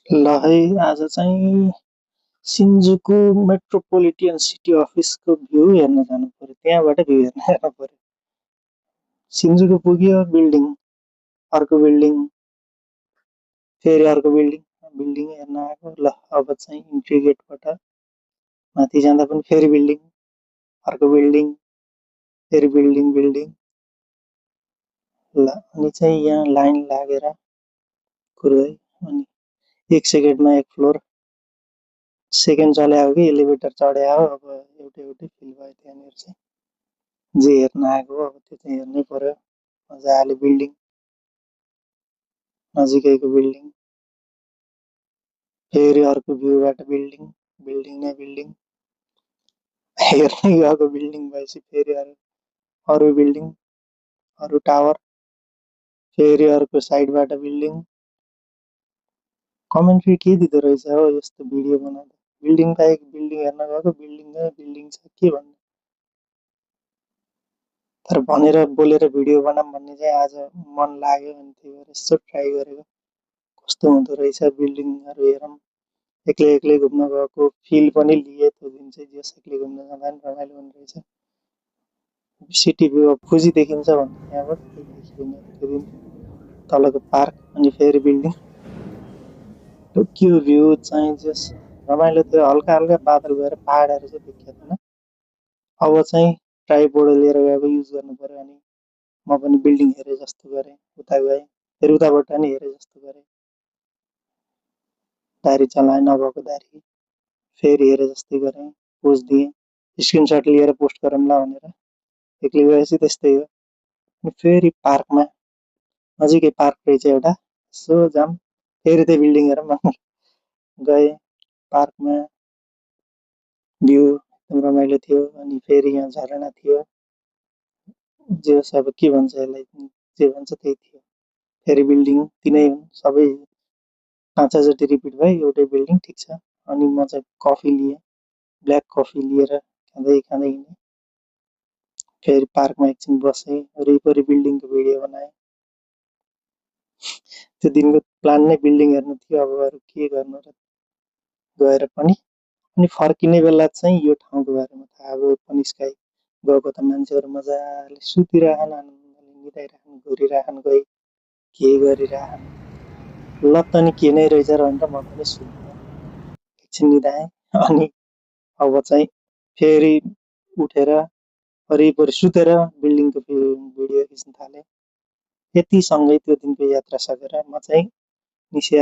ल है आज चाहिँ सिन्जुकु मेट्रोपोलिटन सिटी अफिसको भ्यू हेर्न जानु पर्यो। त्यहाँबाट भ्यू हेर्न जानु पर्यो। सिन्जुकु पुग्यो, बिल्डिङ, अर्को बिल्डिङ, फेरि अर्को बिल्डिङ, बिल्डिङ हेर्न आएको। ल अब चाहिँ इन्ट्री गेटबाट माथि जाँदा पनि फेरि बिल्डिङ, अर्को बिल्डिङ, फेरि बिल्डिङ बिल्डिङ। ल अनि चाहिँ यहाँ लाइन लागेर कुरो है। अनि एक सेकेन्डमा एक फ्लोर, सेकेन्ड चल्या हो कि एलिभेटर चढ्या हो। अब एउटै एउटै फिल भयो त्यहाँनिर चाहिँ। जे हेर्न आएको हो अब त्यो चाहिँ हेर्नै पर्यो मजाले। बिल्डिङ, नजिकैको बिल्डिङ, फेरि अर्को भ्यूबाट बिल्डिङ, बिल्डिङ नै बिल्डिङ, हेर्दै गएको बिल्डिङ भएपछि फेरि अरू बिल्डिङ, अरू टावर, फेरि अर्को साइडबाट बिल्डिङ। कमेन्ट्री के दिँदो रहेछ हो यस्तो भिडियो बनाउँदा। बिल्डिङ बाहेक बिल्डिङ हेर्न गएको, बिल्डिङमै बिल्डिङ छ के भन्नु। तर भनेर बोलेर भिडियो बनाऊँ भन्ने चाहिँ आज मन लाग्यो अनि त्यही भएर यसो ट्राई गरेको। कस्तो हुँदो रहेछ बिल्डिङहरू हेरौँ। एक्लै एक्लै घुम्न गएको फिल पनि लिए त्यो दिन चाहिँ। जस एक्लै घुम्न जाँदा पनि रमाइलो हुने रहेछ। सिटी भ्यू अब फुजी देखिन्छ भन्दा त्यहाँबाट केही देखिएन त्यो दिन। तलको पार्क अनि फेरि बिल्डिङ। टोकियो भ्यू चाहिँ जस रमाइलो थियो। हल्का हल्का बादल भएर पहाडहरू चाहिँ देखिएको थिएन। अब चाहिँ ट्राइपोड लिएर गएको युज गर्नु पर्यो। अनि म पनि बिल्डिङ हेरे जस्तो गरेँ, उता गएँ, फेरि उताबाट पनि हेरे जस्तो गरेँ। दारी चलाएँ नभएको दारी, फेरि हेरे जस्तै गरेँ, पोज दिएँ, स्क्रिनसट लिएर पोस्ट गरौँला भनेर। एक्लै गएपछि त्यस्तै हो। अनि फेरि पार्कमा, नजिकै पार्क रहेछ एउटा, यसो जाऊँ, फेरि त्यही बिल्डिङ हेरौँ भनेर गएँ पार्कमा। भ्यू एकदम रमाइलो थियो। अनि फेरि यहाँ झरना थियो। जे होस् अब के भन्छ यसलाई, जे भन्छ त्यही थियो। फेरि बिल्डिङ तिनै हुन् सबै, 5-6 चोटि रिपिट भयो एउटै बिल्डिङ, ठिक छ। अनि म चाहिँ कफी लिएँ, ब्ल्याक कफी लिएर खाँदै खाँदै हिँडेँ। फेरि पार्कमा एकछिन बसेँ, वरिपरि बिल्डिङको भिडियो बनाएँ। त्यो दिनको प्लान नै बिल्डिङ हेर्नु थियो। अब अरू के गर्नु र गएर पनि। अनि फर्किने बेला चाहिँ यो ठाउँको बारेमा थाहा भयो पनि स्काई। गएको त मान्छेहरू मजाले सुतिरहन, आनन्दले निदाइरहन, घुरिरहन, गई के गरिरहन। ल त नि के नै रहेछ र भनेर म पनि सुत्दिनँ, एकछिन निदाएँ। अनि अब चाहिँ फेरि उठेर वरिपरि सुतेर बिल्डिङको भिडियो खिच्न थालेँ। यतिसँगै त्यो दिनको यात्रा सकेर म चाहिँ निस्केर